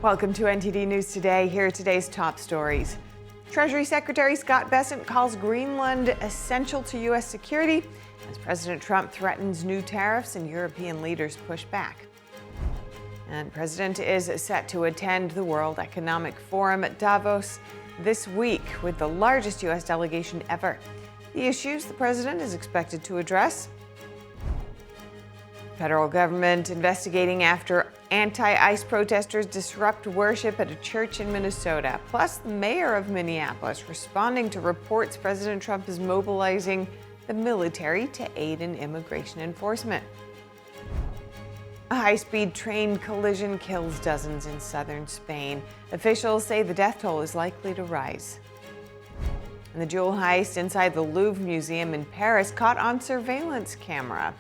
Welcome to NTD News Today. Here are today's top stories. Treasury Secretary Scott Bessent calls Greenland essential to U.S. security as President Trump threatens new tariffs and European leaders push back. And President is set to attend the World Economic Forum at Davos this week with the largest U.S. delegation ever. The issues the president is expected to address: federal government investigating after anti-ICE protesters disrupt worship at a church in Minnesota. Plus, the mayor of Minneapolis responding to reports President Trump is mobilizing the military to aid in immigration enforcement. A high-speed train collision kills dozens in southern Spain. Officials say the death toll is likely to rise. And the jewel heist inside the Louvre Museum in Paris caught on surveillance camera.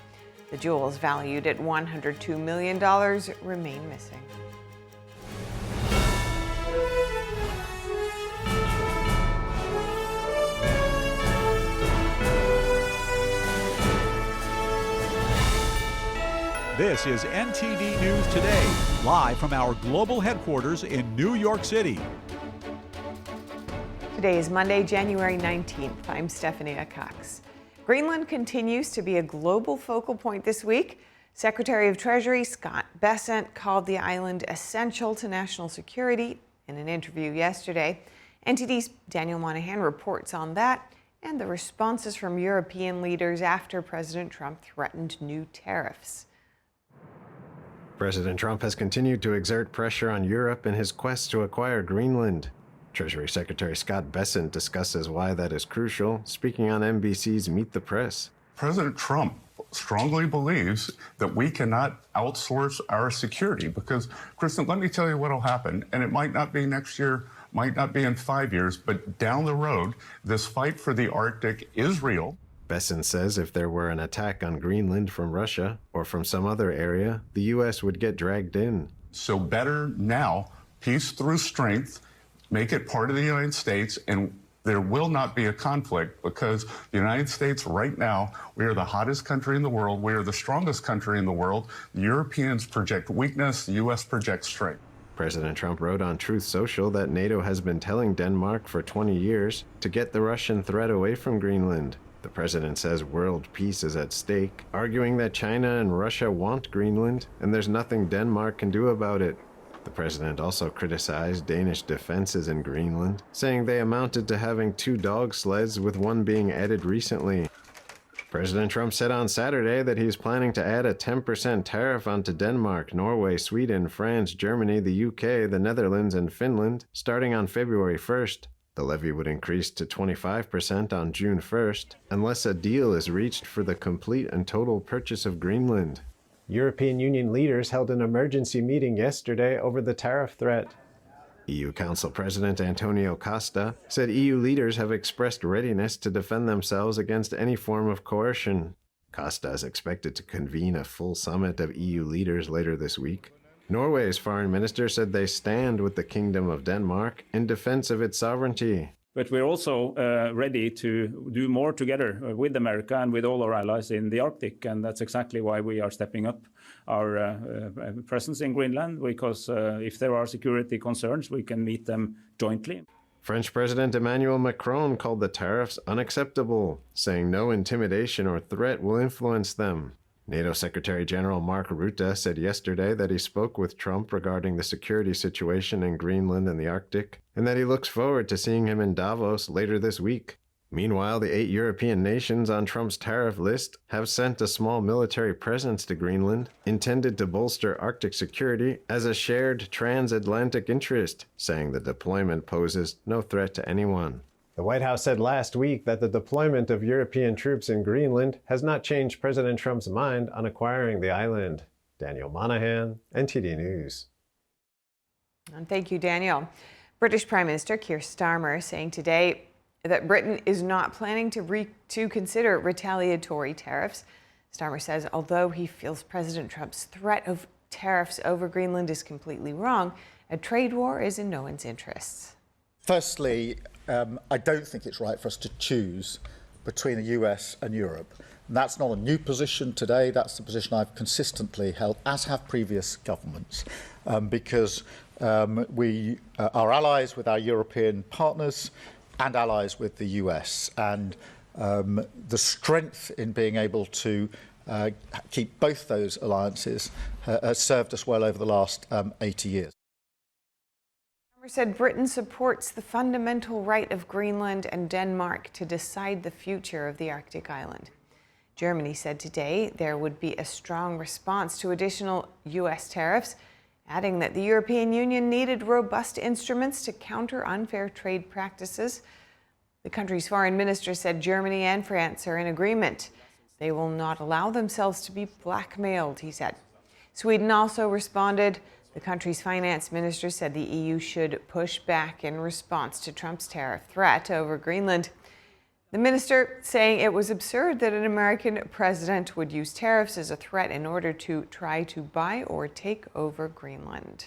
The jewels, valued at $102 million, remain missing. This is NTD News Today, live from our global headquarters in New York City. Today is Monday, January 19th. I'm Stephanie Cox. Greenland continues to be a global focal point this week. Secretary of Treasury Scott Bessent called the island essential to national security in an interview yesterday. NTD's Daniel Monahan reports on that and the responses from European leaders after President Trump threatened new tariffs. President Trump has continued to exert pressure on Europe in his quest to acquire Greenland. Treasury Secretary Scott Bessent discusses why that is crucial, speaking on NBC's Meet the Press. President Trump strongly believes that we cannot outsource our security because, Kristen, let me tell you what will happen, and it might not be next year, might not be in 5 years, but down the road, this fight for the Arctic is real. Bessent says if there were an attack on Greenland from Russia or from some other area, the U.S. would get dragged in. So better now, peace through strength, make it part of the United States, and there will not be a conflict because the United States right now, we are the hottest country in the world. We are the strongest country in the world. The Europeans project weakness. The U.S. projects strength. President Trump wrote on Truth Social that NATO has been telling Denmark for 20 years to get the Russian threat away from Greenland. The president says world peace is at stake, arguing that China and Russia want Greenland, and there's nothing Denmark can do about it. The president also criticized Danish defenses in Greenland, saying they amounted to having 2 dog sleds, with one being added recently. President Trump said on Saturday that he's planning to add a 10% tariff onto Denmark, Norway, Sweden, France, Germany, the UK, the Netherlands, and Finland, starting on February 1st. The levy would increase to 25% on June 1st, unless a deal is reached for the complete and total purchase of Greenland. European Union leaders held an emergency meeting yesterday over the tariff threat. EU Council President Antonio Costa said EU leaders have expressed readiness to defend themselves against any form of coercion. Costa is expected to convene a full summit of EU leaders later this week. Norway's foreign minister said they stand with the Kingdom of Denmark in defense of its sovereignty. But we're also ready to do more together with America and with all our allies in the Arctic. And that's exactly why we are stepping up our presence in Greenland, because if there are security concerns, we can meet them jointly. French President Emmanuel Macron called the tariffs unacceptable, saying no intimidation or threat will influence them. NATO Secretary General Mark Rutte said yesterday that he spoke with Trump regarding the security situation in Greenland and the Arctic, and that he looks forward to seeing him in Davos later this week. Meanwhile, the 8 European nations on Trump's tariff list have sent a small military presence to Greenland, intended to bolster Arctic security as a shared transatlantic interest, saying the deployment poses no threat to anyone. The White House said last week that the deployment of European troops in Greenland has not changed President Trump's mind on acquiring the island. Daniel Monahan, NTD News. And thank you, Daniel. British Prime Minister Keir Starmer saying today that Britain is not planning to consider retaliatory tariffs. Starmer says although he feels President Trump's threat of tariffs over Greenland is completely wrong, a trade war is in no one's interests. Firstly, I don't think it's right for us to choose between the US and Europe. And that's not a new position today. That's the position I've consistently held, as have previous governments, because we are allies with our European partners and allies with the US. And the strength in being able to keep both those alliances has served us well over the last 80 years. Starmer said Britain supports the fundamental right of Greenland and Denmark to decide the future of the Arctic island. Germany said today there would be a strong response to additional U.S. tariffs, adding that the European Union needed robust instruments to counter unfair trade practices. The country's foreign minister said Germany and France are in agreement. They will not allow themselves to be blackmailed, he said. Sweden also responded. The country's finance minister said the EU should push back in response to Trump's tariff threat over Greenland. The minister saying it was absurd that an American president would use tariffs as a threat in order to try to buy or take over Greenland.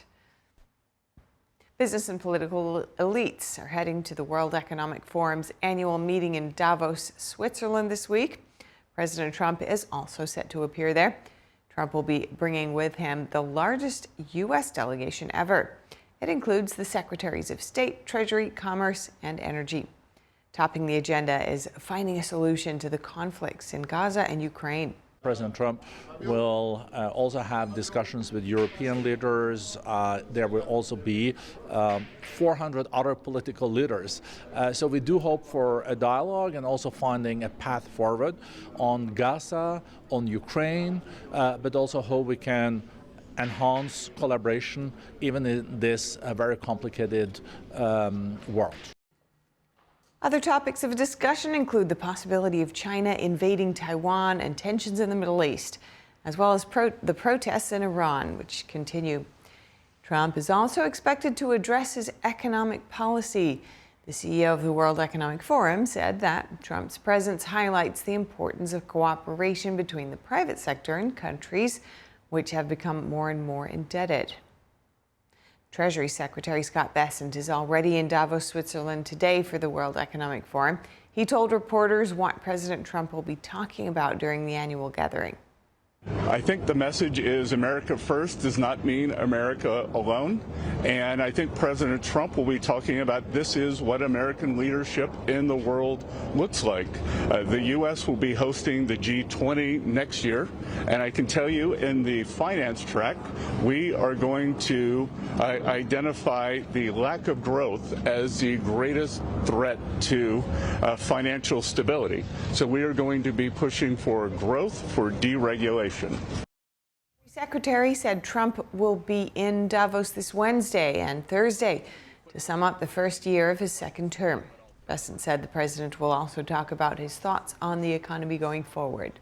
Business and political elites are heading to the World Economic Forum's annual meeting in Davos, Switzerland this week. President Trump is also set to appear there. Trump will be bringing with him the largest U.S. delegation ever. It includes the Secretaries of State, Treasury, Commerce, and Energy. Topping the agenda is finding a solution to the conflicts in Gaza and Ukraine. President Trump will also have discussions with European leaders. There will also be 400 other political leaders. So we do hope for a dialogue and also finding a path forward on Gaza, on Ukraine, but also how we can enhance collaboration even in this very complicated world. Other topics of discussion include the possibility of China invading Taiwan and tensions in the Middle East, as well as the protests in Iran, which continue. Trump is also expected to address his economic policy. The CEO of the World Economic Forum said that Trump's presence highlights the importance of cooperation between the private sector and countries which have become more and more indebted. Treasury Secretary Scott Bessent is already in Davos, Switzerland today for the World Economic Forum. He told reporters what President Trump will be talking about during the annual gathering. I think the message is America first does not mean America alone. And I think President Trump will be talking about this is what American leadership in the world looks like. The U.S. will be hosting the G20 next year. And I can tell you in the finance track, we are going to identify the lack of growth as the greatest threat to financial stability. So we are going to be pushing for growth, for deregulation. The Secretary said Trump will be in Davos this Wednesday and Thursday to sum up the first year of his second term. Bessent said the president will also talk about his thoughts on the economy going forward.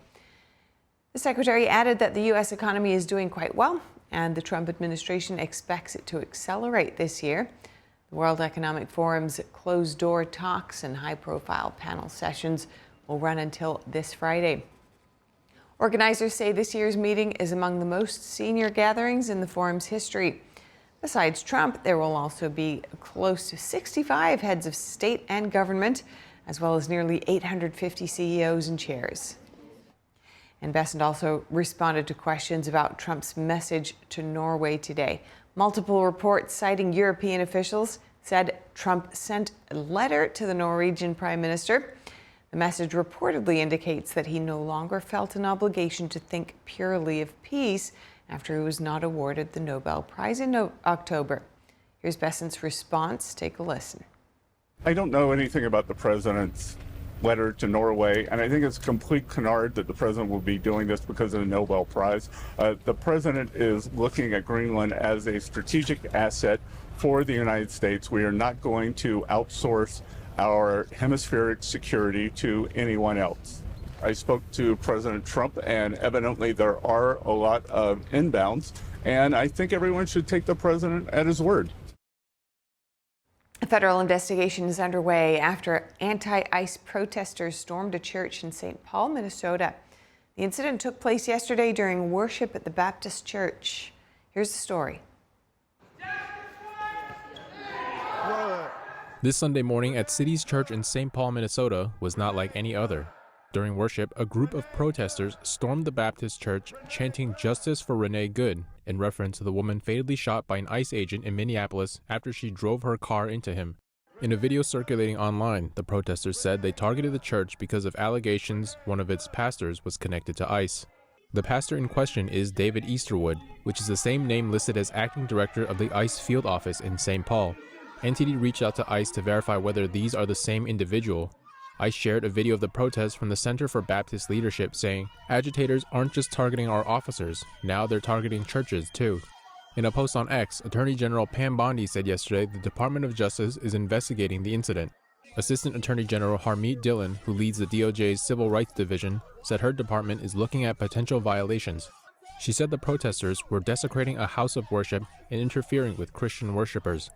The secretary added that the U.S. economy is doing quite well, and the Trump administration expects it to accelerate this year. The World Economic Forum's closed-door talks and high-profile panel sessions will run until this Friday. Organizers say this year's meeting is among the most senior gatherings in the forum's history. Besides Trump, there will also be close to 65 heads of state and government, as well as nearly 850 CEOs and chairs. And Bessent also responded to questions about Trump's message to Norway today. Multiple reports citing European officials said Trump sent a letter to the Norwegian Prime Minister. The message reportedly indicates that he no longer felt an obligation to think purely of peace after he was not awarded the Nobel Prize in October. Here's Bessent's response. Take a listen. I don't know anything about the president's letter to Norway, and I think it's complete canard that the president will be doing this because of the Nobel Prize. The president is looking at Greenland as a strategic asset for the United States. We are not going to outsource our hemispheric security to anyone else. I spoke to President Trump, and evidently there are a lot of inbounds, and I think everyone should take the president at his word. A federal investigation is underway after anti-ICE protesters stormed a church in St. Paul, Minnesota. The incident took place yesterday during worship at the Baptist church. Here's the story. This Sunday morning at City's Church in St. Paul, Minnesota was not like any other. During worship, a group of protesters stormed the Baptist church chanting "Justice for Renee Good" in reference to the woman fatally shot by an ICE agent in Minneapolis after she drove her car into him. In a video circulating online, the protesters said they targeted the church because of allegations one of its pastors was connected to ICE. The pastor in question is David Easterwood, which is the same name listed as acting director of the ICE field office in St. Paul. NTD reached out to ICE to verify whether these are the same individual. ICE shared a video of the protest from the Center for Baptist Leadership saying, "Agitators aren't just targeting our officers, now they're targeting churches too." In a post on X, Attorney General Pam Bondi said yesterday the Department of Justice is investigating the incident. Assistant Attorney General Harmeet Dillon, who leads the DOJ's Civil Rights Division, said her department is looking at potential violations. She said the protesters were desecrating a house of worship and interfering with Christian worshipers.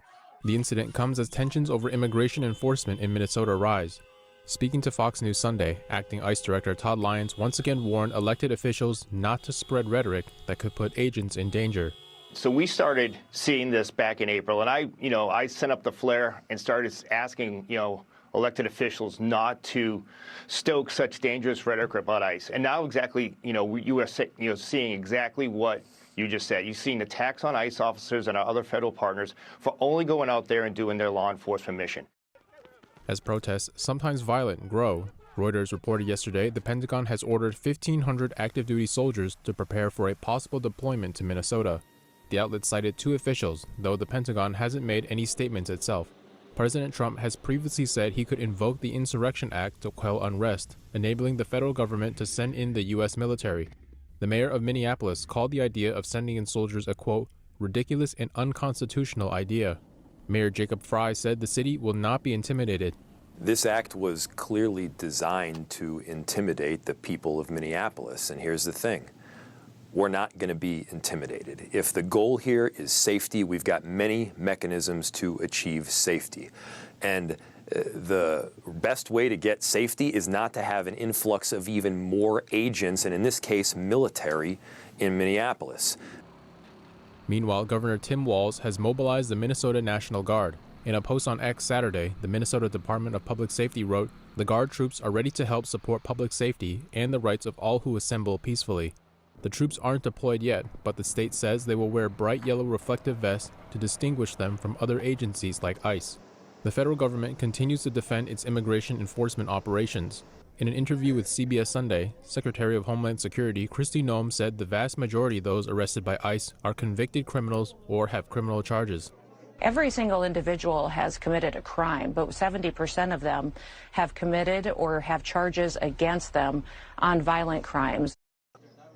The incident comes as tensions over immigration enforcement in Minnesota rise. Speaking to Fox News Sunday, Acting ICE Director Todd Lyons once again warned elected officials not to spread rhetoric that could put agents in danger. So we started seeing this back in April, and I sent up the flare and started asking, elected officials not to stoke such dangerous rhetoric about ICE. And now exactly, you are seeing exactly what you just said. You've seen attacks on ICE officers and our other federal partners for only going out there and doing their law enforcement mission. As protests, sometimes violent, grow, Reuters reported yesterday the Pentagon has ordered 1,500 active-duty soldiers to prepare for a possible deployment to Minnesota. The outlet cited two officials, though the Pentagon hasn't made any statements itself. President Trump has previously said he could invoke the Insurrection Act to quell unrest, enabling the federal government to send in the U.S. military. The mayor of Minneapolis called the idea of sending in soldiers a, quote, ridiculous and unconstitutional idea. Mayor Jacob Frey said the city will not be intimidated. This act was clearly designed to intimidate the people of Minneapolis, and here's the thing. We're not going to be intimidated. If the goal here is safety, we've got many mechanisms to achieve safety. And the best way to get safety is not to have an influx of even more agents, and in this case, military, in Minneapolis. Meanwhile, Governor Tim Walz has mobilized the Minnesota National Guard. In a post on X Saturday, the Minnesota Department of Public Safety wrote, "The Guard troops are ready to help support public safety and the rights of all who assemble peacefully." The troops aren't deployed yet, but the state says they will wear bright yellow reflective vests to distinguish them from other agencies like ICE. The federal government continues to defend its immigration enforcement operations. In an interview with CBS Sunday, Secretary of Homeland Security Kristi Noem said the vast majority of those arrested by ICE are convicted criminals or have criminal charges. Every single individual has committed a crime, but 70% of them have committed or have charges against them on violent crimes.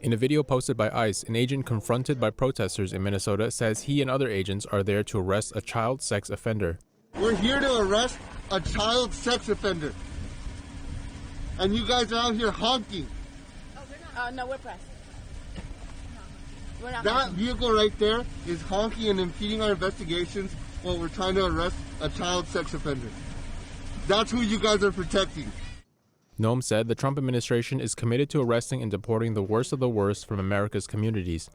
In a video posted by ICE, an agent confronted by protesters in Minnesota says he and other agents are there to arrest a child sex offender. We're here to arrest a child sex offender. And you guys are out here honking. Oh, we're not. No, we're pressed. We're not. That vehicle right there is honking and impeding our investigations while we're trying to arrest a child sex offender. That's who you guys are protecting. Noem said the Trump administration is committed to arresting and deporting the worst of the worst from America's communities.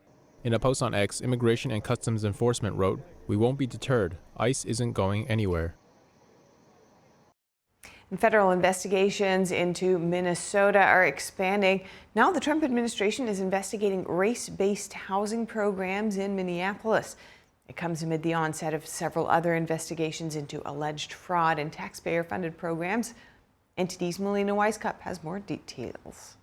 In a post on X, Immigration and Customs Enforcement wrote, "We won't be deterred. ICE isn't going anywhere." Federal investigations into Minnesota are expanding. Now the Trump administration is investigating race-based housing programs in Minneapolis. It comes amid the onset of several other investigations into alleged fraud and taxpayer-funded programs. NTD's Melina Weisskopf has more details.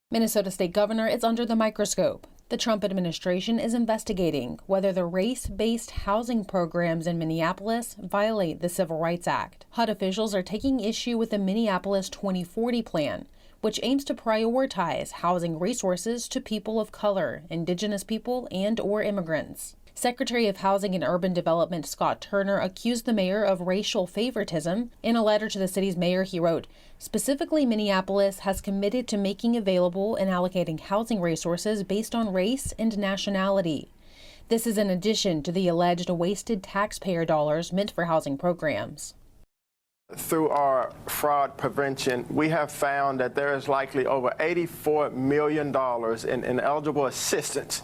Minnesota State Governor is under the microscope. The Trump administration is investigating whether the race-based housing programs in Minneapolis violate the Civil Rights Act. HUD officials are taking issue with the Minneapolis 2040 plan, which aims to prioritize housing resources to people of color, indigenous people, and/or immigrants. Secretary of Housing and Urban Development Scott Turner accused the mayor of racial favoritism. In a letter to the city's mayor, he wrote, "Specifically, Minneapolis has committed to making available and allocating housing resources based on race and nationality. This is in addition to the alleged wasted taxpayer dollars meant for housing programs." Through our fraud prevention, we have found that there is likely over $84 million in eligible assistance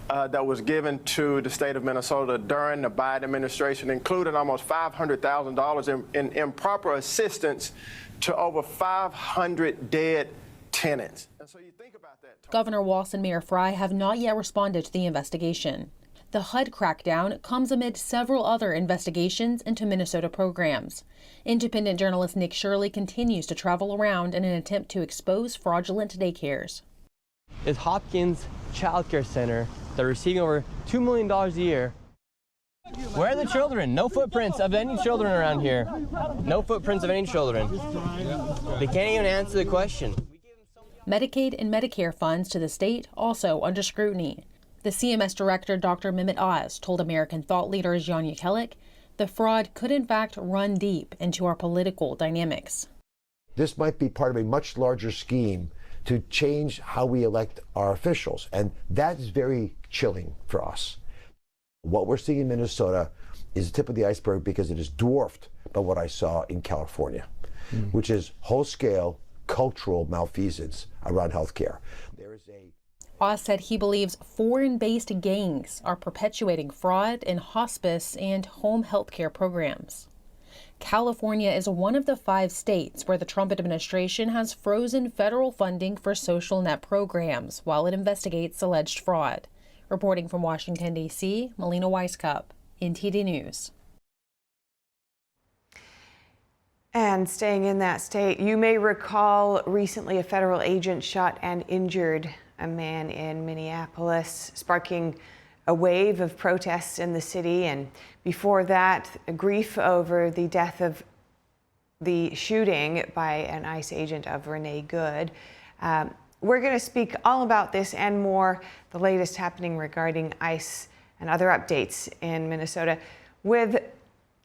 that was given to the state of Minnesota during the Biden administration, including almost $500,000 in improper assistance to over 500 dead tenants. And so you think about that. Governor Walz and Mayor Frey have not yet responded to the investigation. The HUD crackdown comes amid several other investigations into Minnesota programs. Independent journalist Nick Shirley continues to travel around in an attempt to expose fraudulent daycares. Is Hopkins Child Care Center. They're receiving over $2 million a year. Where are the children? No footprints of any children around here. No footprints of any children. They can't even answer the question. Medicaid and Medicare funds to the state also under scrutiny. The CMS director, Dr. Mehmet Oz, told American thought leader Janya Kellick the fraud could in fact run deep into our political dynamics. This might be part of a much larger scheme to change how we elect our officials, and that is very chilling for us. What we're seeing in Minnesota is the tip of the iceberg because it is dwarfed by what I saw in California, which is whole-scale cultural malfeasance around healthcare. Oz said he believes foreign-based gangs are perpetuating fraud in hospice and home health care programs. California is one of the 5 states where the Trump administration has frozen federal funding for social net programs while it investigates alleged fraud. Reporting from Washington, D.C., Melina Weisskopf, NTD News. And staying in that state, you may recall recently a federal agent shot and injured a man in Minneapolis, sparking a wave of protests in the city. And before that, grief over the death of the shooting by an ICE agent of Renee Good. We're going to speak all about this and more, the latest happening regarding ICE and other updates in Minnesota, with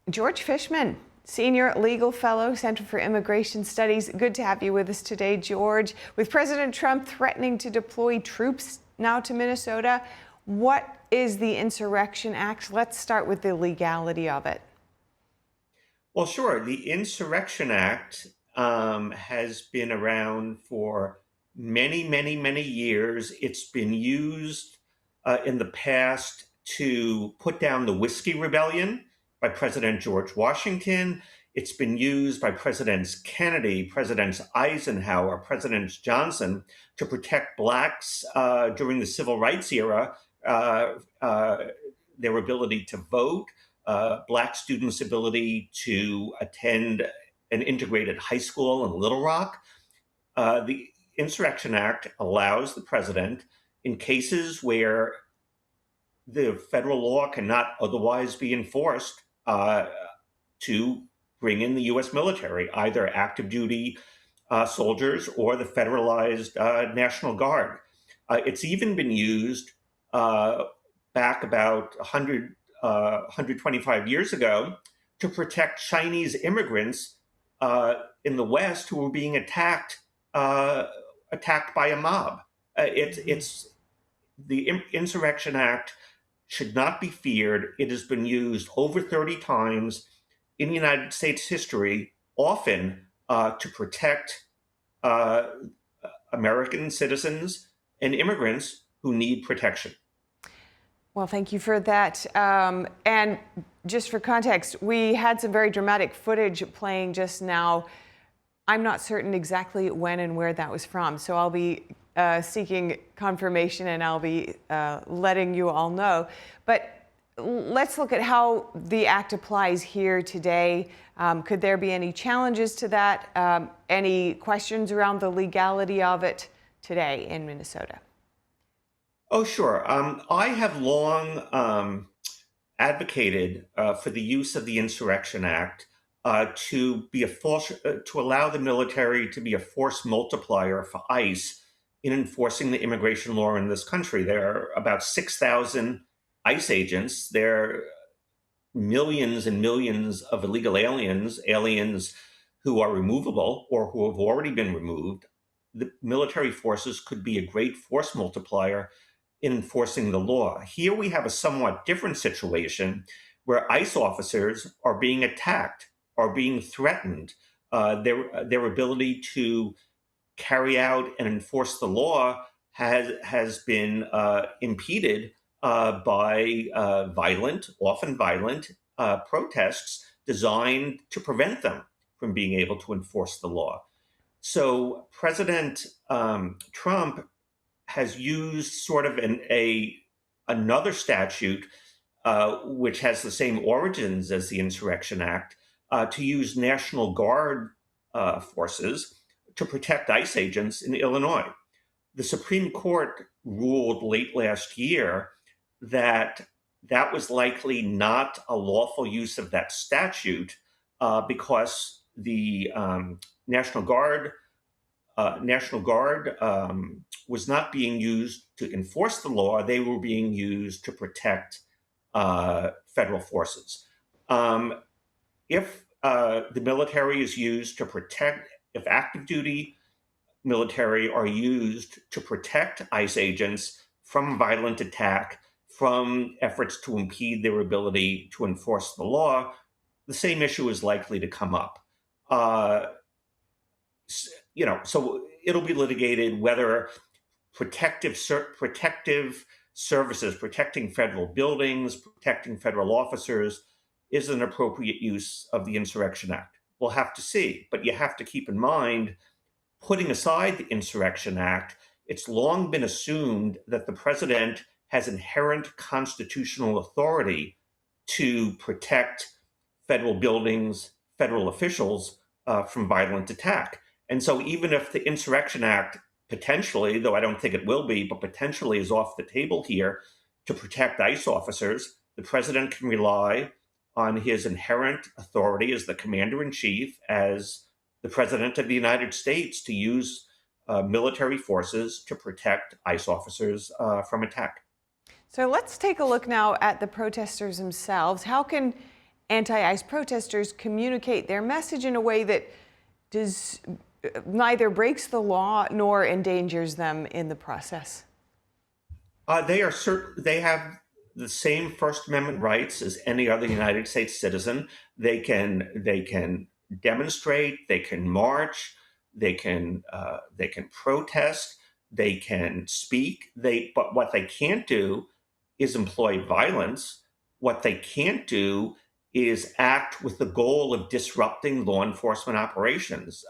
George Fishman, Senior Legal Fellow, Center for Immigration Studies. Good to have you with us today, George. With President Trump threatening to deploy troops now to Minnesota, what is the Insurrection Act? Let's start with the legality of it. Well, sure. The Insurrection Act has been around for many, many, many years. It's been used in the past to put down the Whiskey Rebellion by President George Washington. It's been used by Presidents Kennedy, Presidents Eisenhower, Presidents Johnson to protect blacks during the Civil Rights era, their ability to vote, black students' ability to attend an integrated high school in Little Rock. The Insurrection Act allows the president, in cases where the federal law cannot otherwise be enforced, to bring in the U.S. military, either active duty soldiers or the federalized National Guard. It's even been used back about 125 years ago to protect Chinese immigrants in the West who were being attacked by a mob. It's the Insurrection Act should not be feared. It has been used over 30 times in United States history, often to protect American citizens and immigrants who need protection. Well, thank you for that. And just for context, we had some very dramatic footage playing just now. I'm not certain exactly when and where that was from, so I'll be seeking confirmation and I'll be letting you all know. But let's look at how the act applies here today. Could there be any challenges to that? Any questions around the legality of it today in Minnesota? Oh, sure. I have long advocated for the use of the Insurrection Act to allow the military to be a force multiplier for ICE in enforcing the immigration law in this country. There are about 6,000 ICE agents. There are millions and millions of illegal aliens who are removable or who have already been removed. The military forces could be a great force multiplier in enforcing the law. Here we have a somewhat different situation where ICE officers are being attacked, are being threatened. Their ability to carry out and enforce the law has been impeded by often violent protests designed to prevent them from being able to enforce the law. So President Trump has used sort of another statute, which has the same origins as the Insurrection Act, to use National Guard forces to protect ICE agents in Illinois. The Supreme Court ruled late last year that that was likely not a lawful use of that statute because the National Guard was not being used to enforce the law. They were being used to protect federal forces. If the military is used to protect, if active duty military are used to protect ICE agents from violent attack, from efforts to impede their ability to enforce the law, the same issue is likely to come up. So it'll be litigated whether protective services, protecting federal buildings, protecting federal officers is an appropriate use of the Insurrection Act. We'll have to see, but you have to keep in mind, putting aside the Insurrection Act, it's long been assumed that the president has inherent constitutional authority to protect federal buildings, federal officials from violent attack. And so even if the Insurrection Act potentially, though I don't think it will be, but potentially is off the table here to protect ICE officers, the president can rely on his inherent authority as the commander-in-chief, as the president of the United States, to use military forces to protect ICE officers from attack. So let's take a look now at the protesters themselves. How can anti-ICE protesters communicate their message in a way that neither breaks the law nor endangers them in the process? They have the same First Amendment rights as any other United States citizen. They can demonstrate, they can march, they can protest, they can speak. But what they can't do is employ violence. What they can't do is act with the goal of disrupting law enforcement operations.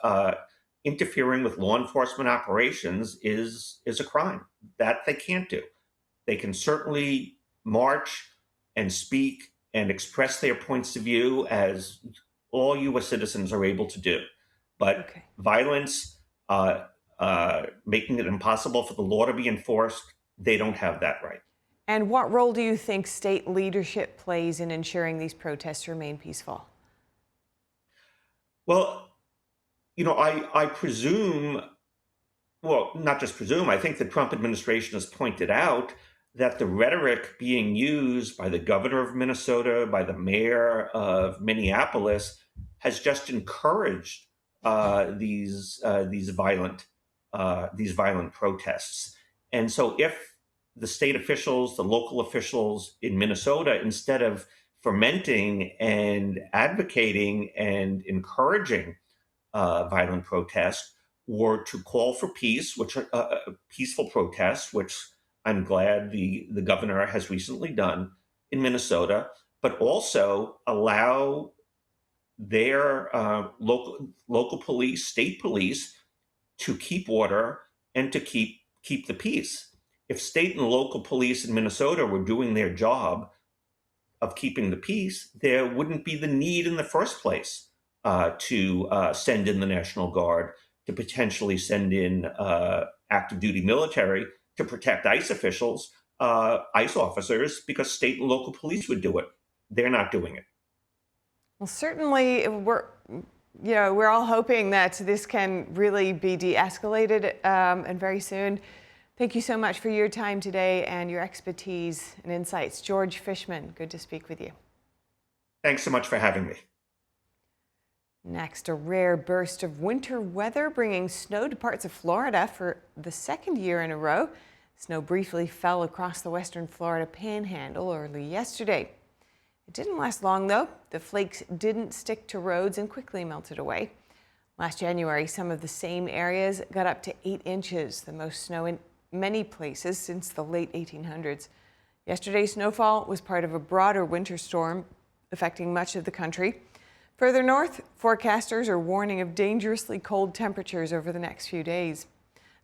Interfering with law enforcement operations is a crime. That they can't do. They can certainly march and speak and express their points of view as all U.S. citizens are able to do. But violence, making it impossible for the law to be enforced, they don't have that right. And what role do you think state leadership plays in ensuring these protests remain peaceful? Well, I presume, well, not just presume, I think the Trump administration has pointed out that the rhetoric being used by the governor of Minnesota, by the mayor of Minneapolis, has just encouraged these violent protests. And so if the state officials, the local officials in Minnesota, instead of fomenting and advocating and encouraging violent protests, were to call for peace, which peaceful protests, which I'm glad the governor has recently done in Minnesota, but also allow their local police, state police, to keep order and to keep the peace. If state and local police in Minnesota were doing their job of keeping the peace, there wouldn't be the need in the first place to send in the National Guard, to potentially send in active duty military to protect ICE officials, ICE officers, because state and local police would do it. They're not doing it. Well, certainly we're all hoping that this can really be de-escalated and very soon. Thank you so much for your time today and your expertise and insights. George Fishman, good to speak with you. Thanks so much for having me. Next, a rare burst of winter weather bringing snow to parts of Florida for the second year in a row. Snow briefly fell across the western Florida panhandle early yesterday. It didn't last long, though. The flakes didn't stick to roads and quickly melted away. Last January, some of the same areas got up to 8 inches, the most snow in many places since the late 1800s. Yesterday's snowfall was part of a broader winter storm affecting much of the country. Further north, forecasters are warning of dangerously cold temperatures over the next few days.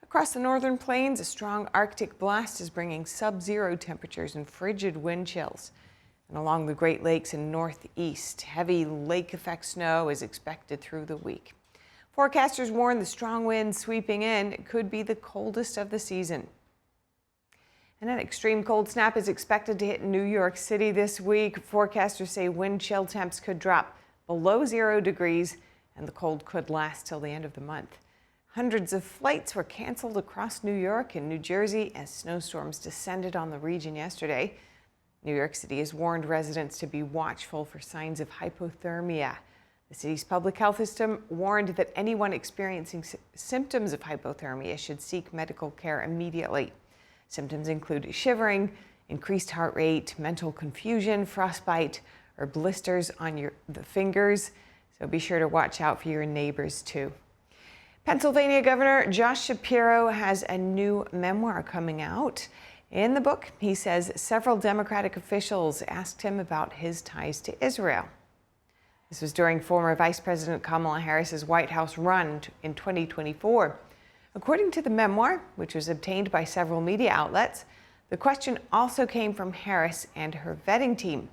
Across the northern plains, a strong Arctic blast is bringing sub-zero temperatures and frigid wind chills. And along the Great Lakes and northeast, heavy lake-effect snow is expected through the week. Forecasters warn the strong winds sweeping in could be the coldest of the season. And an extreme cold snap is expected to hit New York City this week. Forecasters say wind chill temps could drop below 0 degrees, and the cold could last till the end of the month. Hundreds of flights were canceled across New York and New Jersey as snowstorms descended on the region yesterday. New York City has warned residents to be watchful for signs of hypothermia. The city's public health system warned that anyone experiencing symptoms of hypothermia should seek medical care immediately. Symptoms include shivering, increased heart rate, mental confusion, frostbite, or blisters on the fingers. So be sure to watch out for your neighbors too. Pennsylvania Governor Josh Shapiro has a new memoir coming out. In the book, he says several Democratic officials asked him about his ties to Israel. This was during former Vice President Kamala Harris's White House run in 2024. According to the memoir, which was obtained by several media outlets, the question also came from Harris and her vetting team.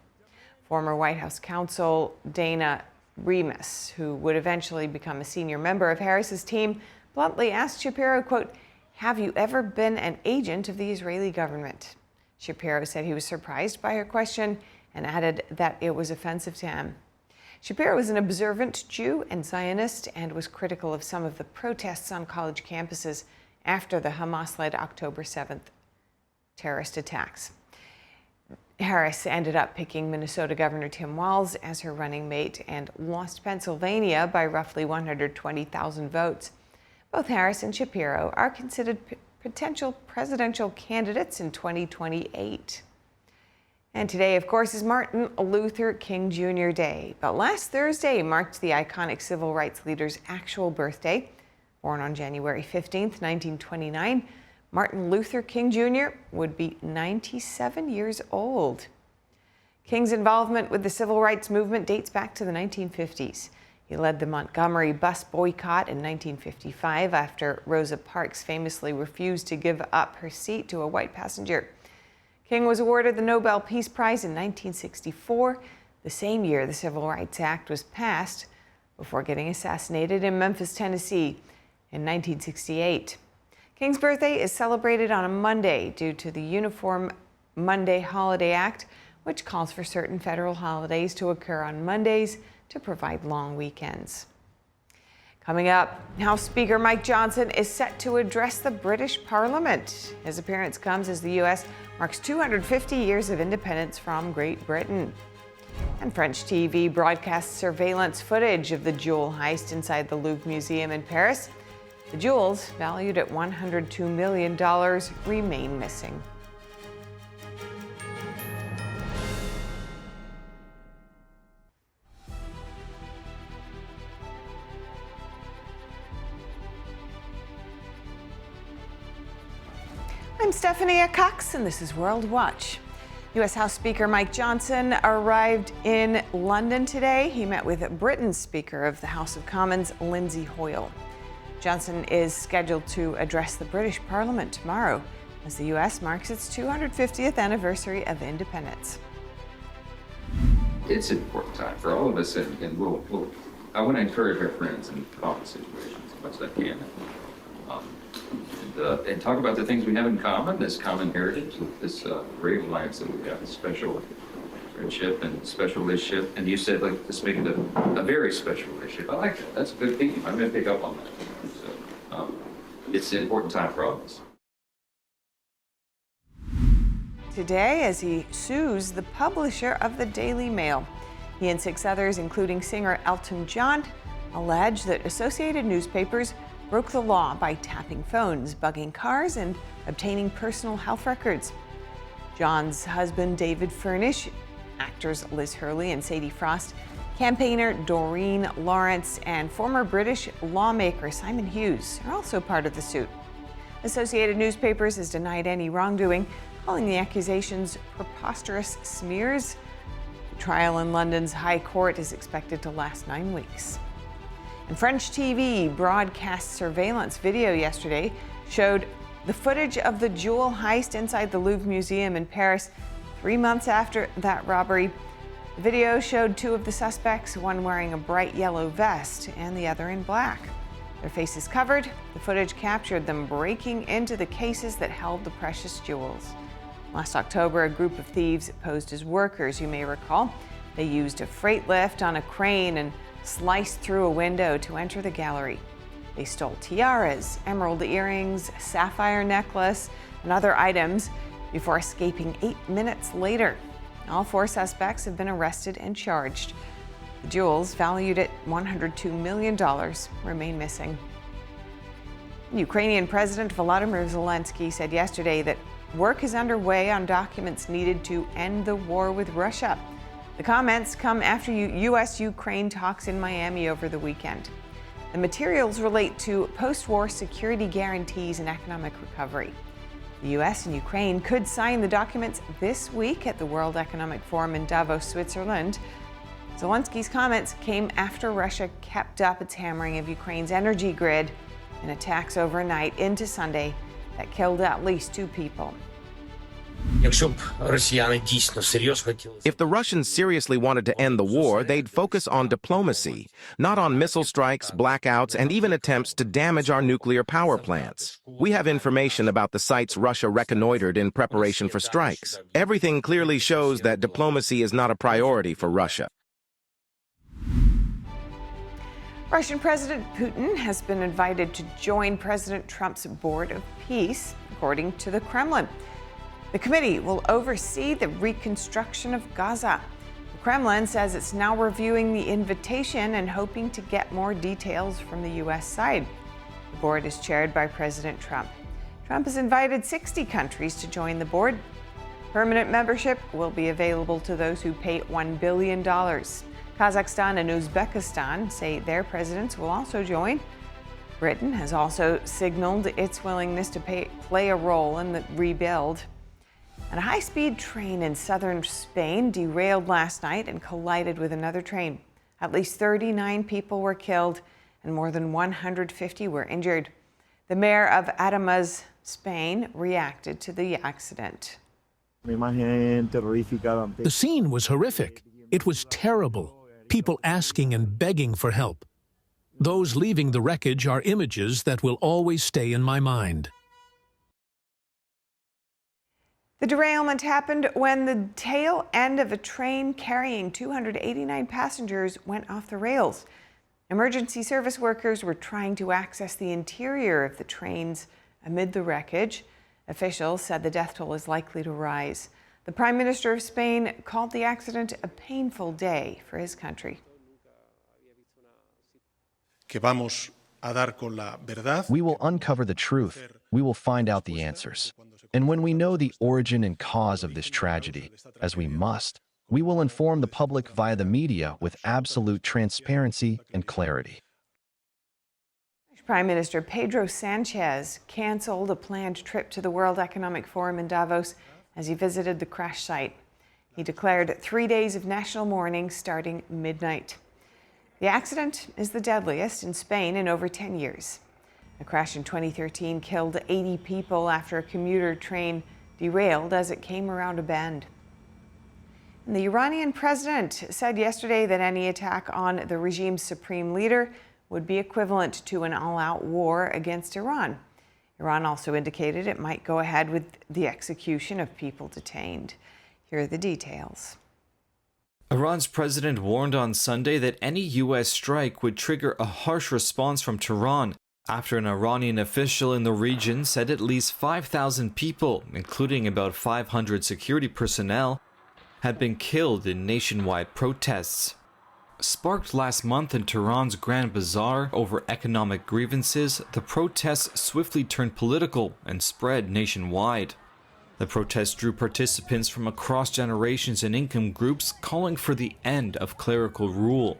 Former White House counsel Dana Remus, who would eventually become a senior member of Harris's team, bluntly asked Shapiro, quote, "Have you ever been an agent of the Israeli government?" Shapiro said he was surprised by her question and added that it was offensive to him. Shapiro is an observant Jew and Zionist and was critical of some of the protests on college campuses after the Hamas-led October 7th terrorist attacks. Harris ended up picking Minnesota Governor Tim Walz as her running mate and lost Pennsylvania by roughly 120,000 votes. Both Harris and Shapiro are considered potential presidential candidates in 2028. And today, of course, is Martin Luther King Jr. Day. But last Thursday marked the iconic civil rights leader's actual birthday. Born on January 15th, 1929, Martin Luther King Jr. would be 97 years old. King's involvement with the civil rights movement dates back to the 1950s. He led the Montgomery bus boycott in 1955 after Rosa Parks famously refused to give up her seat to a white passenger. King was awarded the Nobel Peace Prize in 1964, the same year the Civil Rights Act was passed, before getting assassinated in Memphis, Tennessee in 1968. King's birthday is celebrated on a Monday due to the Uniform Monday Holiday Act, which calls for certain federal holidays to occur on Mondays to provide long weekends. Coming up, House Speaker Mike Johnson is set to address the British Parliament. His appearance comes as the U.S. marks 250 years of independence from Great Britain. And French TV broadcasts surveillance footage of the jewel heist inside the Louvre Museum in Paris. The jewels, valued at $102 million, remain missing. I'm Stephanie Cox, and this is World Watch. U.S. House Speaker Mike Johnson arrived in London today. He met with Britain's Speaker of the House of Commons, Lindsay Hoyle. Johnson is scheduled to address the British Parliament tomorrow as the U.S. marks its 250th anniversary of independence. It's an important time for all of us, and I want to encourage our friends in common situations as much as I can. And talk about the things we have in common, this common heritage, this great alliance that we have, this special friendship and special relationship. And you said, like, let's make it a very special relationship. I like that. That's a good theme. I'm going to pick up on that. So it's an important time for all of us. Today, as he sues the publisher of the Daily Mail, he and 6 others, including singer Elton John, allege that Associated Newspapers broke the law by tapping phones, bugging cars, and obtaining personal health records. John's husband, David Furnish, actors Liz Hurley and Sadie Frost, campaigner Doreen Lawrence, and former British lawmaker Simon Hughes are also part of the suit. Associated Newspapers has denied any wrongdoing. calling the accusations preposterous smears. The trial in London's High Court is expected to last 9 weeks. And French TV broadcast surveillance video yesterday showed the footage of the jewel heist inside the Louvre Museum in Paris 3 months after that robbery. The video showed two of the suspects, one wearing a bright yellow vest and the other in black. Their faces covered, the footage captured them breaking into the cases that held the precious jewels. Last October, a group of thieves posed as workers, you may recall. They used a freight lift on a crane and sliced through a window to enter the gallery. They stole tiaras, emerald earrings, sapphire necklace, and other items before escaping 8 minutes later. All 4 suspects have been arrested and charged. The jewels, valued at $102 million, remain missing. Ukrainian President Volodymyr Zelensky said yesterday that work is underway on documents needed to end the war with Russia. The comments come after U.S.-Ukraine talks in Miami over the weekend. The materials relate to post-war security guarantees and economic recovery. The U.S. and Ukraine could sign the documents this week at the World Economic Forum in Davos, Switzerland. Zelensky's comments came after Russia kept up its hammering of Ukraine's energy grid in attacks overnight into Sunday that killed at least 2 people. If the Russians seriously wanted to end the war, they'd focus on diplomacy, not on missile strikes, blackouts, and even attempts to damage our nuclear power plants. We have information about the sites Russia reconnoitered in preparation for strikes. Everything clearly shows that diplomacy is not a priority for Russia. Russian President Putin has been invited to join President Trump's Board of Peace, according to the Kremlin. The committee will oversee the reconstruction of Gaza. The Kremlin says it's now reviewing the invitation and hoping to get more details from the U.S. side. The board is chaired by President Trump. Trump has invited 60 countries to join the board. Permanent membership will be available to those who pay $1 billion. Kazakhstan and Uzbekistan say their presidents will also join. Britain has also signaled its willingness to play a role in the rebuild. And a high-speed train in southern Spain derailed last night and collided with another train. At least 39 people were killed and more than 150 were injured. The mayor of Adamas, Spain, reacted to the accident. The scene was horrific. It was terrible. People asking and begging for help. Those leaving the wreckage are images that will always stay in my mind. The derailment happened when the tail end of a train carrying 289 passengers went off the rails. Emergency service workers were trying to access the interior of the trains amid the wreckage. Officials said the death toll is likely to rise. The Prime Minister of Spain called the accident a painful day for his country. We will uncover the truth. We will find out the answers. And when we know the origin and cause of this tragedy, as we must, we will inform the public via the media with absolute transparency and clarity. Prime Minister Pedro Sanchez canceled a planned trip to the World Economic Forum in Davos as he visited the crash site. He declared 3 days of national mourning starting midnight. The accident is the deadliest in Spain in over 10 years. A crash in 2013 killed 80 people after a commuter train derailed as it came around a bend. And the Iranian president said yesterday that any attack on the regime's supreme leader would be equivalent to an all-out war against Iran. Iran also indicated it might go ahead with the execution of people detained. Here are the details. Iran's president warned on Sunday that any U.S. strike would trigger a harsh response from Tehran after an Iranian official in the region said at least 5,000 people, including about 500 security personnel, had been killed in nationwide protests. Sparked last month in Tehran's Grand Bazaar over economic grievances, the protests swiftly turned political and spread nationwide. The protests drew participants from across generations and income groups calling for the end of clerical rule.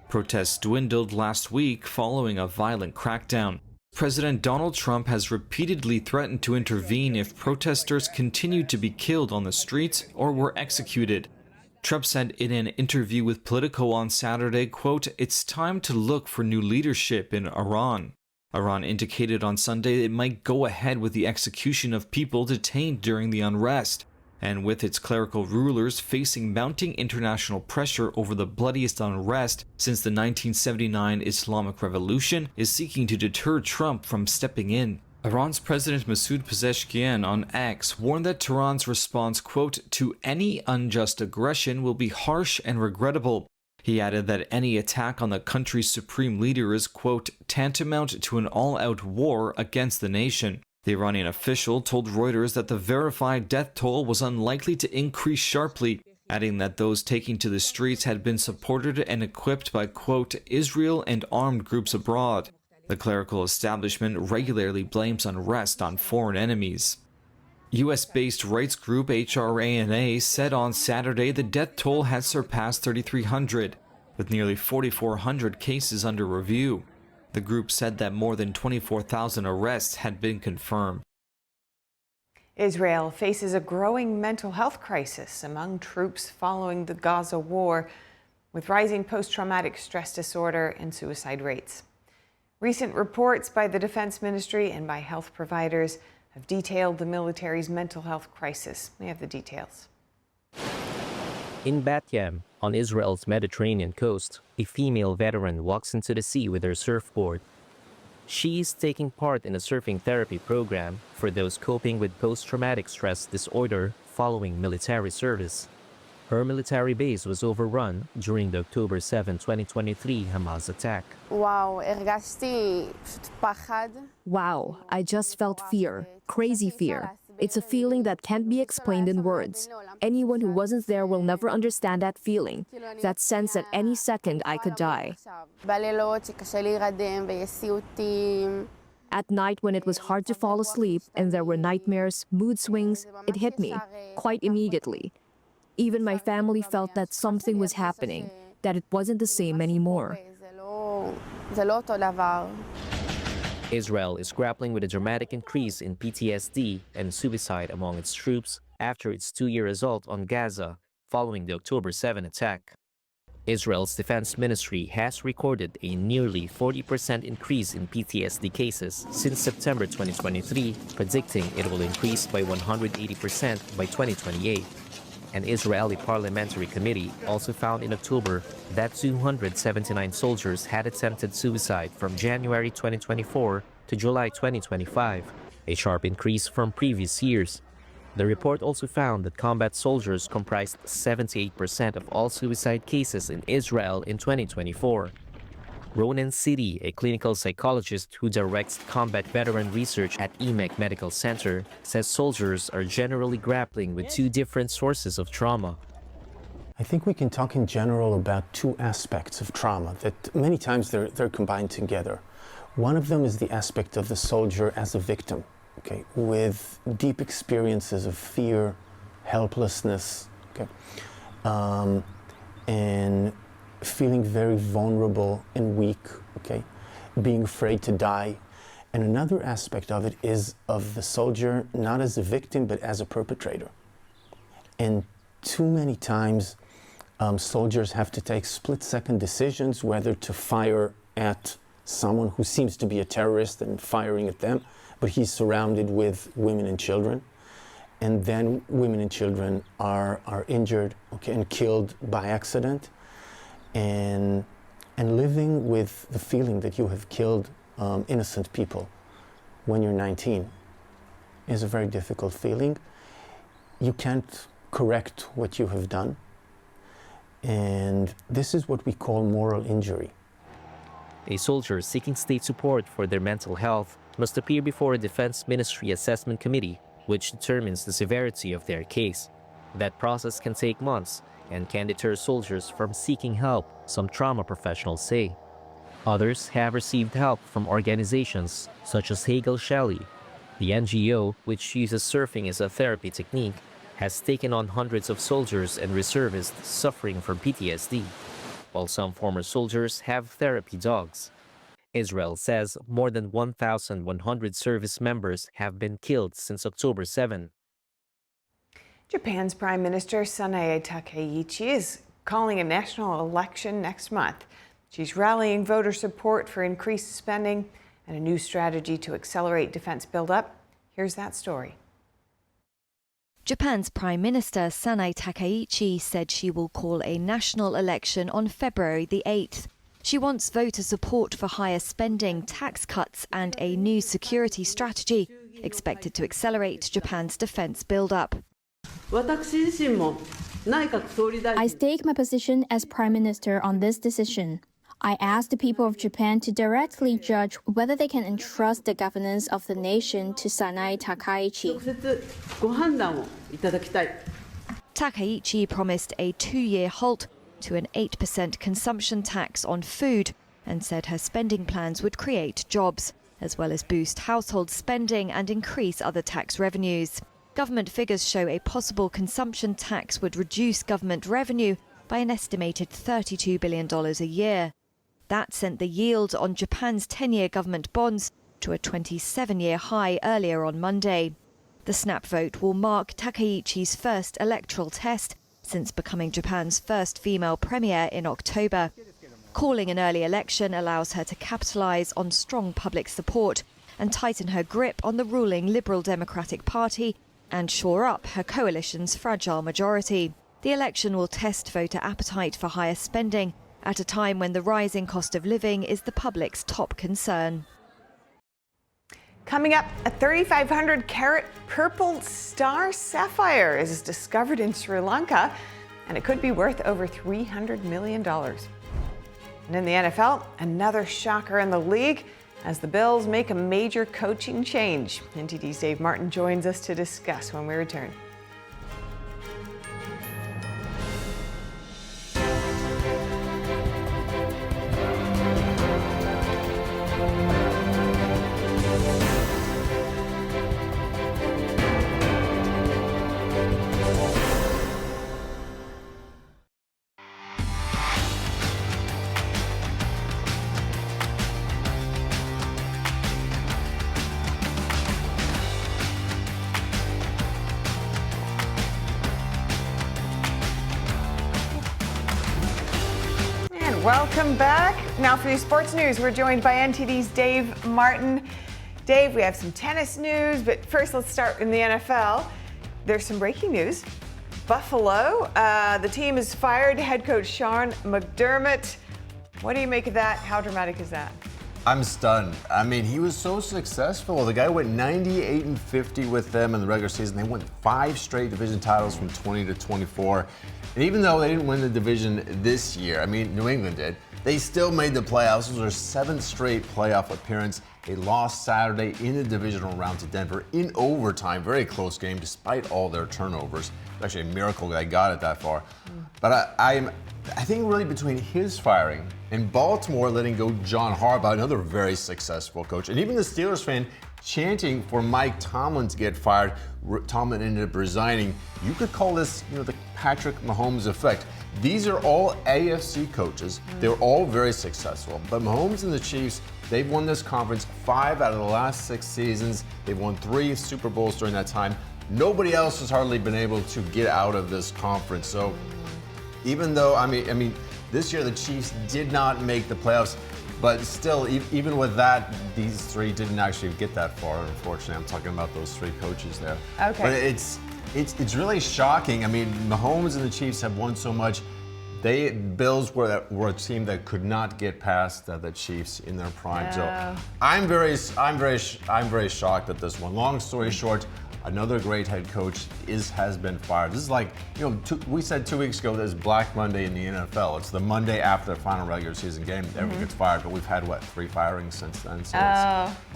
Protests dwindled last week following a violent crackdown. President Donald Trump has repeatedly threatened to intervene if protesters continued to be killed on the streets or were executed. Trump said in an interview with Politico on Saturday, quote, "It's time to look for new leadership in Iran." Iran indicated on Sunday it might go ahead with the execution of people detained during the unrest, and with its clerical rulers facing mounting international pressure over the bloodiest unrest since the 1979 Islamic Revolution, is seeking to deter Trump from stepping in. Iran's President Masoud Pezeshkian on X warned that Tehran's response, quote, "to any unjust aggression will be harsh and regrettable." He added that any attack on the country's supreme leader is, quote, "tantamount to an all-out war against the nation." The Iranian official told Reuters that the verified death toll was unlikely to increase sharply, adding that those taking to the streets had been supported and equipped by, quote, "Israel and armed groups abroad." The clerical establishment regularly blames unrest on foreign enemies. U.S.-based rights group HRANA said on Saturday the death toll had surpassed 3,300, with nearly 4,400 cases under review. The group said that more than 24,000 arrests had been confirmed. Israel faces a growing mental health crisis among troops following the Gaza war, with rising post-traumatic stress disorder and suicide rates. Recent reports by the Defense Ministry and by health providers have detailed the military's mental health crisis. We have the details. In Bat Yam, on Israel's Mediterranean coast, a female veteran walks into the sea with her surfboard. She is taking part in a surfing therapy program for those coping with post-traumatic stress disorder following military service. Her military base was overrun during the October 7, 2023 Hamas attack. Wow, I just felt fear, crazy fear. It's a feeling that can't be explained in words. Anyone who wasn't there will never understand that feeling, that sense that any second I could die. At night when it was hard to fall asleep and there were nightmares, mood swings, it hit me quite immediately. Even my family felt that something was happening, that it wasn't the same anymore. Israel is grappling with a dramatic increase in PTSD and suicide among its troops after its two-year assault on Gaza following the October 7 attack. Israel's defense ministry has recorded a nearly 40% increase in PTSD cases since September 2023, predicting it will increase by 180% by 2028. An Israeli parliamentary committee also found in October that 279 soldiers had attempted suicide from January 2024 to July 2025, a sharp increase from previous years. The report also found that combat soldiers comprised 78% of all suicide cases in Israel in 2024. Ronan Sidi, a clinical psychologist who directs combat veteran research at EMEC Medical Center, says soldiers are generally grappling with two different sources of trauma. I think we can talk in general about two aspects of trauma that many times they're combined together. One of them is the aspect of the soldier as a victim, okay, with deep experiences of fear, helplessness, okay, and feeling very vulnerable and weak, okay, being afraid to die. And another aspect of it is of the soldier not as a victim but as a perpetrator. And too many times soldiers have to take split-second decisions whether to fire at someone who seems to be a terrorist and firing at them, but he's surrounded with women and children. And then women and children are injured, okay, and killed by accident. And living with the feeling that you have killed innocent people when you're 19 is a very difficult feeling. You can't correct what you have done. And this is what we call moral injury. A soldier seeking state support for their mental health must appear before a Defense Ministry Assessment Committee, which determines the severity of their case. That process can take months and can deter soldiers from seeking help, some trauma professionals say. Others have received help from organizations such as Hegel Shelley. The NGO, which uses surfing as a therapy technique, has taken on hundreds of soldiers and reservists suffering from PTSD, while some former soldiers have therapy dogs. Israel says more than 1,100 service members have been killed since October 7. Japan's Prime Minister Takaichi is calling a national election next month. She's rallying voter support for increased spending and a new strategy to accelerate defense buildup. Here's that story. Japan's Prime Minister Takaichi said she will call a national election on February the 8th. She wants voter support for higher spending, tax cuts and a new security strategy expected to accelerate Japan's defense buildup. I stake my position as Prime Minister on this decision. I ask the people of Japan to directly judge whether they can entrust the governance of the nation to Takaichi. Takaichi promised a 2-year halt to an 8% consumption tax on food and said her spending plans would create jobs, as well as boost household spending and increase other tax revenues. Government figures show a possible consumption tax would reduce government revenue by an estimated $32 billion a year. That sent the yield on Japan's 10-year government bonds to a 27-year high earlier on Monday. The snap vote will mark Takaichi's first electoral test since becoming Japan's first female premier in October. Calling an early election allows her to capitalize on strong public support and tighten her grip on the ruling Liberal Democratic Party and shore up her coalition's fragile majority. The election will test voter appetite for higher spending at a time when the rising cost of living is the public's top concern. Coming up, a 3,500-carat purple star sapphire is discovered in Sri Lanka, and it could be worth over $300 million. And in the NFL, another shocker in the league as the Bills make a major coaching change. NTD's Dave Martin joins us to discuss when we return. Welcome back. Now for the sports news, we're joined by NTD's Dave Martin. Dave, we have some tennis news, but first let's start in the NFL. There's some breaking news. Buffalo, the team has fired head coach Sean McDermott. What do you make of that? How dramatic is that? I'm stunned. I mean, he was so successful. The guy went 98-50 with them in the regular season. They won 5 straight division titles from 20 to 24. And even though they didn't win the division this year, I mean, New England did, they still made the playoffs. It was their 7th straight playoff appearance. They lost Saturday in the divisional round to Denver in overtime. Very close game despite all their turnovers. It's actually a miracle they got it that far. But I think really between his firing and Baltimore letting go John Harbaugh, another very successful coach, and even the Steelers fan chanting for Mike Tomlin to get fired. Tomlin ended up resigning. You could call this, the Patrick Mahomes effect. These are all AFC coaches. They're all very successful. But Mahomes and the Chiefs, they've won this conference 5 out of the last 6 seasons. They've won 3 Super Bowls during that time. Nobody else has hardly been able to get out of this conference. So even though, I mean, this year the Chiefs did not make the playoffs, but still, even with that, these 3 didn't actually get that far, unfortunately. I'm talking about those 3 coaches there. Okay. But it's really shocking. I mean, Mahomes and the Chiefs have won so much. Bills were a team that could not get past the Chiefs in their prime. So I'm very shocked at this one. Long story short, another great head coach has been fired. This is like, we said 2 weeks ago there's Black Monday in the NFL. It's the Monday after the final regular season game. Everyone gets fired, but we've had, 3 firings since then. So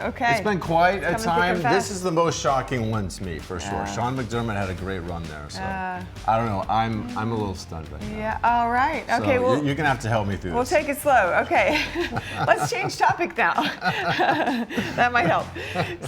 okay. It's been quite a time. This is the most shocking one to me, for sure. Sean McDermott had a great run there. So I don't know. I'm a little stunned right now. Yeah, all right. So Okay, well, you're going to have to help me through we'll this. take it slow. Okay. Let's change topic now. That might help.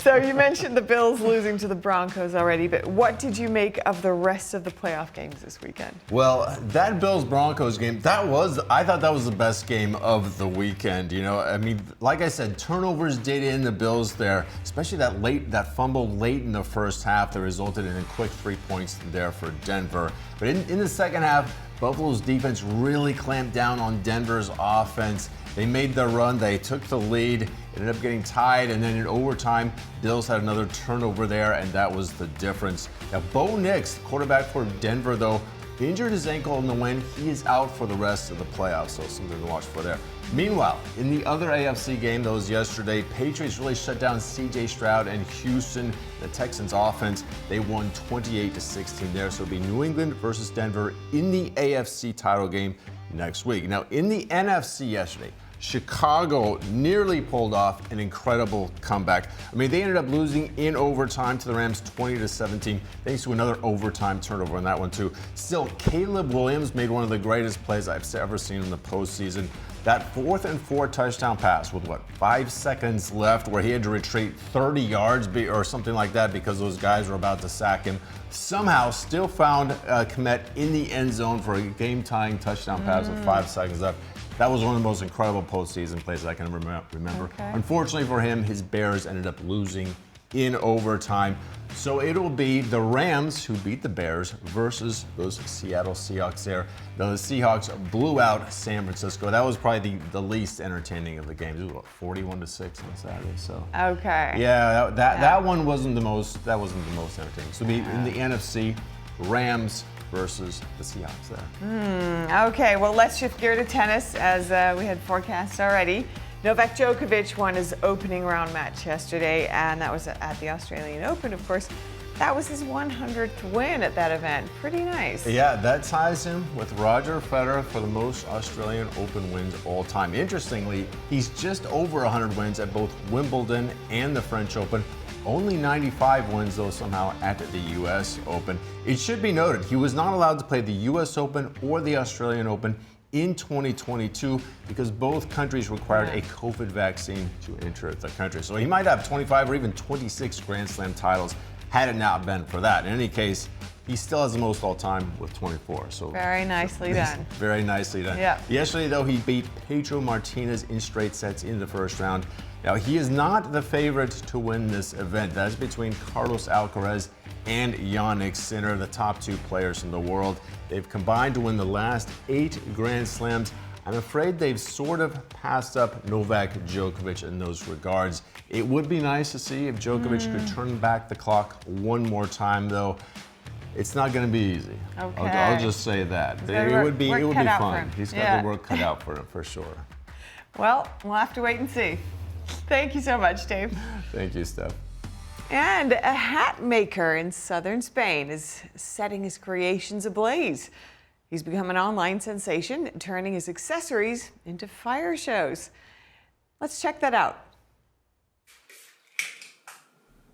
So you mentioned the Bills losing to the Broncos Broncos already, but what did you make of the rest of the playoff games this weekend? Well, that Bills-Broncos game, I thought that was the best game of the weekend. You know, I mean, like I said, turnovers did in the Bills there, especially that fumble late in the first half that resulted in a quick 3 points there for Denver. But in the second half, Buffalo's defense really clamped down on Denver's offense. They made their run, they took the lead, ended up getting tied, and then in overtime, Bills had another turnover there, and that was the difference. Now, Bo Nix, quarterback for Denver, though, he injured his ankle in the win. He is out for the rest of the playoffs, so something to watch for there. Meanwhile, in the other AFC game that was yesterday, Patriots really shut down C.J. Stroud and Houston, the Texans offense. They won 28-16 there, so it'll be New England versus Denver in the AFC title game next week. Now, in the NFC yesterday, Chicago nearly pulled off an incredible comeback. I mean, they ended up losing in overtime to the Rams 20-17, thanks to another overtime turnover on that one too. Still, Caleb Williams made one of the greatest plays I've ever seen in the postseason. That 4th and 4 touchdown pass with 5 seconds left, where he had to retreat 30 yards or something like that because those guys were about to sack him. Somehow still found Kmet in the end zone for a game-tying touchdown pass with 5 seconds left. That was one of the most incredible postseason plays I can remember. Okay. Unfortunately for him, his Bears ended up losing in overtime. So it'll be the Rams who beat the Bears versus those Seattle Seahawks there. Now, the Seahawks blew out San Francisco. That was probably the least entertaining of the games. It was 41-6 on Saturday. So okay. Yeah, that one wasn't the most entertaining. So in the NFC, Rams versus the Seahawks there. Okay, well, let's shift gear to tennis as we had forecasts already. Novak Djokovic won his opening round match yesterday, and that was at the Australian Open, of course. That was his 100th win at that event. Pretty nice. Yeah, that ties him with Roger Federer for the most Australian Open wins all time. Interestingly, he's just over 100 wins at both Wimbledon and the French Open. Only 95 wins, though, somehow at the U.S. Open. It should be noted, he was not allowed to play the U.S. Open or the Australian Open in 2022 because both countries required a COVID vaccine to enter the country. So he might have 25 or even 26 Grand Slam titles had it not been for that. In any case, he still has the most all time with 24. So very nicely done. Very nicely done. Yeah. Yesterday, though, he beat Pedro Martinez in straight sets in the first round. Now, he is not the favorite to win this event. That's between Carlos Alcaraz and Jannik Sinner, the top 2 players in the world. They've combined to win the last 8 Grand Slams. I'm afraid they've sort of passed up Novak Djokovic in those regards. It would be nice to see if Djokovic could turn back the clock one more time, though. It's not going to be easy. Okay. I'll just say that. It would be fun. He's got the work cut out for him, for sure. Well, we'll have to wait and see. Thank you so much, Dave. Thank you, Steph. And a hat maker in southern Spain is setting his creations ablaze. He's become an online sensation, turning his accessories into fire shows. Let's check that out.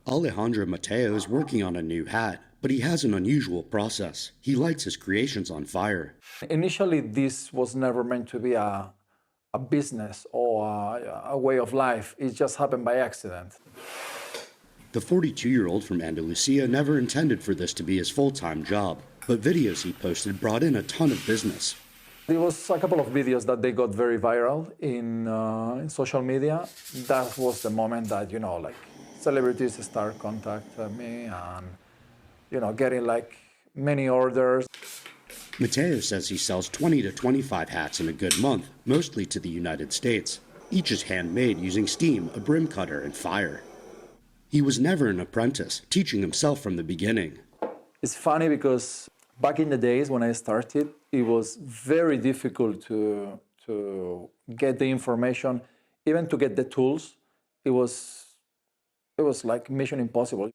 Alejandro Mateo is working on a new hat, but he has an unusual process. He lights his creations on fire. Initially, this was never meant to be a business or a way of life. It just happened by accident. The 42-year-old from Andalusia never intended for this to be his full-time job, but videos he posted brought in a ton of business. There was a couple of videos that they got very viral in social media. That was the moment that, celebrities start contacting me and, getting many orders. Mateo says he sells 20 to 25 hats in a good month, mostly to the United States. Each is handmade using steam, a brim cutter, and fire. He was never an apprentice, teaching himself from the beginning. It's funny because back in the days when I started, it was very difficult to get the information, even to get the tools. It was like mission impossible.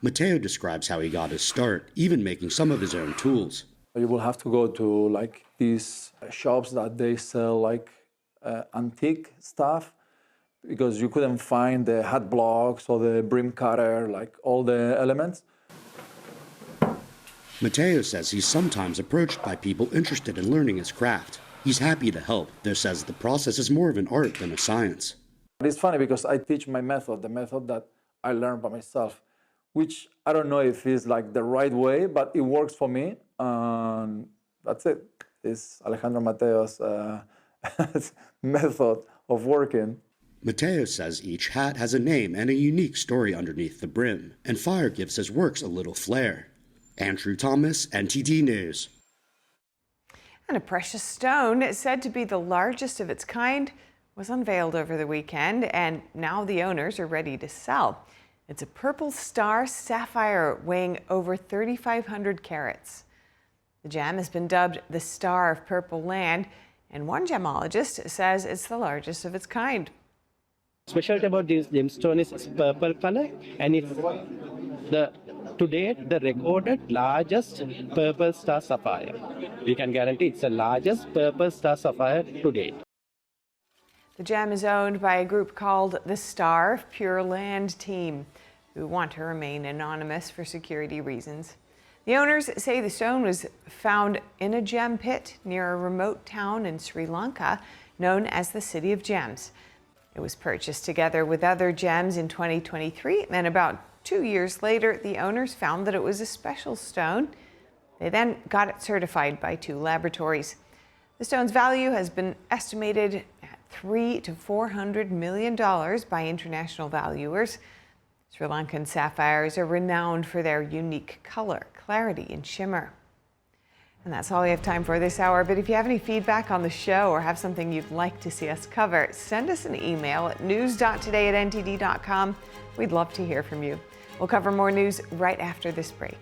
Mateo describes how he got his start, even making some of his own tools. You will have to go to these shops that they sell antique stuff, because you couldn't find the hat blocks or the brim cutter, all the elements. Mateo says he's sometimes approached by people interested in learning his craft. He's happy to help, though says the process is more of an art than a science. It's funny because I teach my method, the method that I learned by myself, which I don't know if is like the right way, but it works for me. That's it. It's Alejandro Mateo's method of working. Mateo says each hat has a name and a unique story underneath the brim, and fire gives his works a little flair. Andrew Thomas, NTD News. And a precious stone, said to be the largest of its kind, was unveiled over the weekend, and now the owners are ready to sell. It's a purple star sapphire weighing over 3,500 carats. The gem has been dubbed the Star of Purple Land, and one gemologist says it's the largest of its kind. Specialty about this gemstone is purple color, and it's to date the recorded largest purple star sapphire. We can guarantee it's the largest purple star sapphire to date. The gem is owned by a group called the Star of Pure Land Team, who want to remain anonymous for security reasons. The owners say the stone was found in a gem pit near a remote town in Sri Lanka known as the City of Gems. It was purchased together with other gems in 2023, and about 2 years later, the owners found that it was a special stone. They then got it certified by 2 laboratories. The stone's value has been estimated at $300 to $400 million by international valuers. Sri Lankan sapphires are renowned for their unique color, clarity, and shimmer. And that's all we have time for this hour. But if you have any feedback on the show or have something you'd like to see us cover, send us an email at news.today@ntd.com. We'd love to hear from you. We'll cover more news right after this break.